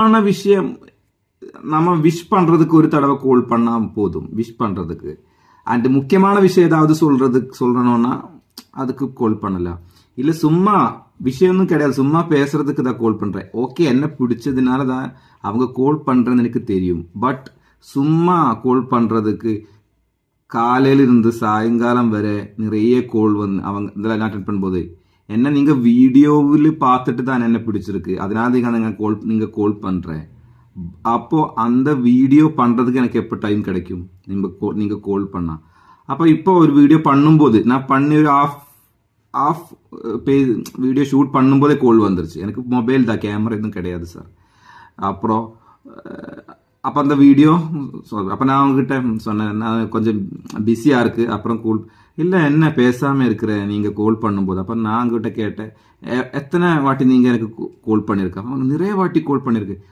ஆன விஷயம் நம்ம விஷ் பண்றதுக்கு ஒரு தடவை கால் பண்ணா போதும், விஷ் பண்றதுக்கு. அண்ட் முக்கியமான விஷயம் ஏதாவது சொல்லணும்னா அதுக்கு கால் பண்ணலாம். இல்ல சும்மா விஷயம்னு கிடையாது, சும்மா பேசுறதுக்கு தான் கால் பண்றேன். ஓகே, என்ன பிடிச்சதுனால தான் அவங்க கால் பண்றேன்னு எனக்கு தெரியும். பட் சும்மா கால் பண்றதுக்கு காலையில இருந்து சாயங்காலம் வரை நிறைய கோல் வந்து அவங்க இதெல்லாம் அட்டென்ட் பண்ணும்போது என்ன நீங்க வீடியோவில் பார்த்துட்டு தான் என்ன பிடிச்சிருக்கு, அதனால நீங்க கால் பண்றேன். அப்போ அந்த வீடியோ பண்றதுக்கு எனக்கு எப்போ டைம் கிடைக்கும் நீங்க கால் பண்ணா? அப்போ இப்போ ஒரு வீடியோ பண்ணும்போது நான் பண்ணி ஒரு ஆஃப் பேஜ் வீடியோ ஷூட் பண்ணும்போதே கால் வந்துருச்சு. எனக்கு மொபைல் தான், கேமரா எதுவும் கிடையாது சார். அப்புறம் அப்போ அந்த வீடியோ அப்போ நான் அவங்ககிட்ட சொன்னேன், நான் கொஞ்சம் பிஸியாக இருக்குது, அப்புறம் கூல் இல்லை என்ன பேசாமல் இருக்கிறேன் நீங்கள் கால் பண்ணும்போது. அப்போ நான் அவங்ககிட்ட கேட்டேன், எத்தனை வாட்டி நீங்கள் எனக்கு கால் பண்ணியிருக்கேன்? அவங்க நிறைய வாட்டி கால் பண்ணியிருக்கு.